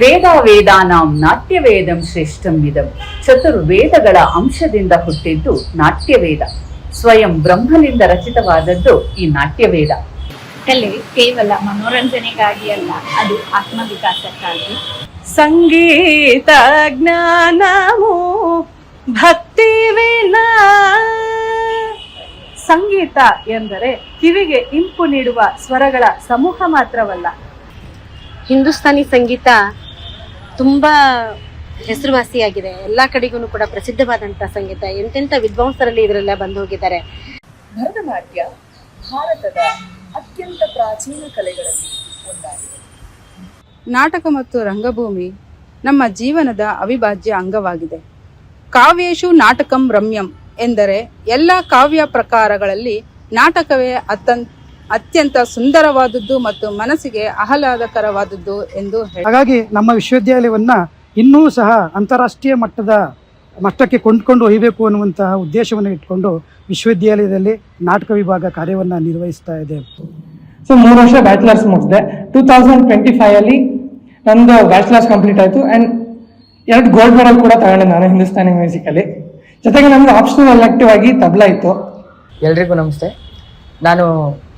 ವೇದ ವೇದಾನಾಂ ನಾಟ್ಯವೇದಂ ಶ್ರೇಷ್ಠಂ ಇದಂ. ಚತುರ್ವೇದಗಳ ಅಂಶದಿಂದ ಹುಟ್ಟಿದ್ದು ನಾಟ್ಯವೇದ. ಸ್ವಯಂ ಬ್ರಹ್ಮನಿಂದ ರಚಿತವಾದದ್ದು ಈ ನಾಟ್ಯವೇದ. ಕಲೆ ಕೇವಲ ಮನೋರಂಜನೆಗಾಗಿ ಅಲ್ಲ, ಅದು ಆತ್ಮವಿಕಾಸಕ್ಕಾಗಿ. ಸಂಗೀತ ಜ್ಞಾನವು ಭಕ್ತಿ ವಿನಾ. ಸಂಗೀತ ಎಂದರೆ ಕಿವಿಗೆ ಇಂಪು ನೀಡುವ ಸ್ವರಗಳ ಸಮೂಹ ಮಾತ್ರವಲ್ಲ. ಹಿಂದೂಸ್ತಾನಿ ಸಂಗೀತ ತುಂಬಾ ಹೆಸರುವಾಸಿಯಾಗಿದೆ. ಎಲ್ಲ ಕಡೆಗೂ ಕೂಡ ಪ್ರಸಿದ್ಧವಾದಂಥ ಸಂಗೀತ. ಎಂತೆಂಥ ವಿದ್ವಾಂಸರಲ್ಲಿ ಇದರೆಲ್ಲ ಬಂದು ಹೋಗಿದ್ದಾರೆ. ಭರತನಾಟ್ಯ ಭಾರತದ ಅತ್ಯಂತ ಪ್ರಾಚೀನ ಕಲೆಗಳಲ್ಲಿ ಒಂದಾಗಿದೆ. ನಾಟಕ ಮತ್ತು ರಂಗಭೂಮಿ ನಮ್ಮ ಜೀವನದ ಅವಿಭಾಜ್ಯ ಅಂಗವಾಗಿದೆ. ಕಾವ್ಯೇಶು ನಾಟಕಂ ರಮ್ಯಂ ಎಂದರೆ ಎಲ್ಲ ಕಾವ್ಯ ಪ್ರಕಾರಗಳಲ್ಲಿ ನಾಟಕವೇ ಅತ್ಯಂತ ಸುಂದರವಾದದ್ದು ಮತ್ತು ಮನಸ್ಸಿಗೆ ಆಹ್ಲಾದಕರವಾದದ್ದು ಎಂದು ಹಾಗಾಗಿ ನಮ್ಮ ವಿಶ್ವವಿದ್ಯಾಲಯವನ್ನ ಇನ್ನೂ ಸಹ ಅಂತಾರಾಷ್ಟ್ರೀಯ ಮಟ್ಟಕ್ಕೆ ಕೊಂಡ್ಕೊಂಡು ಒಯ್ಯಬೇಕು ಅನ್ನುವಂತಹ ಉದ್ದೇಶವನ್ನು ಇಟ್ಕೊಂಡು ವಿಶ್ವವಿದ್ಯಾಲಯದಲ್ಲಿ ನಾಟಕ ವಿಭಾಗ ಕಾರ್ಯವನ್ನು ನಿರ್ವಹಿಸ್ತಾ ಇದೆ. ಸೊ 3 ವರ್ಷ ಬ್ಯಾಚುಲರ್ಸ್ ಮುಗಿಸಿದೆ. 2025 ನಂದು ಬ್ಯಾಚುಲರ್ಸ್ ಕಂಪ್ಲೀಟ್ ಆಯಿತು. ಆ್ಯಂಡ್ 2 ಗೋಲ್ಡ್ ಮೆಡಲ್ ಕೂಡ ತಗೊಂಡೆ ನಾನು ಹಿಂದೂಸ್ತಾನಿ ಮ್ಯೂಸಿಕಲ್ಲಿ. ಜೊತೆಗೆ ನಮ್ದು ಆಪ್ಷನಲ್ ಎಲೆಕ್ಟಿವ್ ಆಗಿ ತಬಲಾ ಇತ್ತು. ಎಲ್ರಿಗೂ ನಮಸ್ತೆ. ನಾನು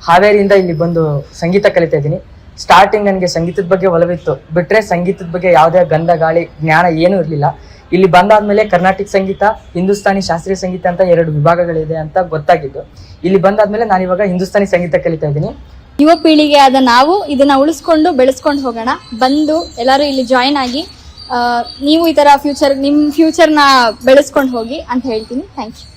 ಹಾವೇರಿಯಿಂದ ಇಲ್ಲಿ ಬಂದು ಸಂಗೀತ ಕಲಿತಾ ಇದ್ದೀನಿ. ಸ್ಟಾರ್ಟಿಂಗ್ ನನಗೆ ಸಂಗೀತದ ಬಗ್ಗೆ ಒಲವಿತ್ತು, ಬಿಟ್ಟರೆ ಸಂಗೀತದ ಬಗ್ಗೆ ಯಾವುದೇ ಗಂಧ ಗಾಳಿ ಜ್ಞಾನ ಏನೂ ಇರಲಿಲ್ಲ. ಇಲ್ಲಿ ಬಂದಾದ್ಮೇಲೆ ಕರ್ನಾಟಕ ಸಂಗೀತ, ಹಿಂದೂಸ್ತಾನಿ ಶಾಸ್ತ್ರೀಯ ಸಂಗೀತ ಅಂತ 2 ವಿಭಾಗಗಳಿದೆ ಅಂತ ಗೊತ್ತಾಗಿದ್ದು. ಇಲ್ಲಿ ಬಂದಾದ್ಮೇಲೆ ನಾನು ಇವಾಗ ಹಿಂದೂಸ್ತಾನಿ ಸಂಗೀತ ಕಲಿತಾ ಇದ್ದೀನಿ. ಯುವ ಪೀಳಿಗೆ ಆದ ನಾವು ಇದನ್ನ ಉಳಿಸ್ಕೊಂಡು ಬೆಳೆಸ್ಕೊಂಡು ಹೋಗೋಣ. ಬಂದು ಎಲ್ಲರೂ ಇಲ್ಲಿ ಜಾಯಿನ್ ಆಗಿ ನೀವು ಈ ತರ ನಿಮ್ಮ ಫ್ಯೂಚರ್ನ ಬೆಳೆಸ್ಕೊಂಡು ಹೋಗಿ ಅಂತ ಹೇಳ್ತೀನಿ. Thank you.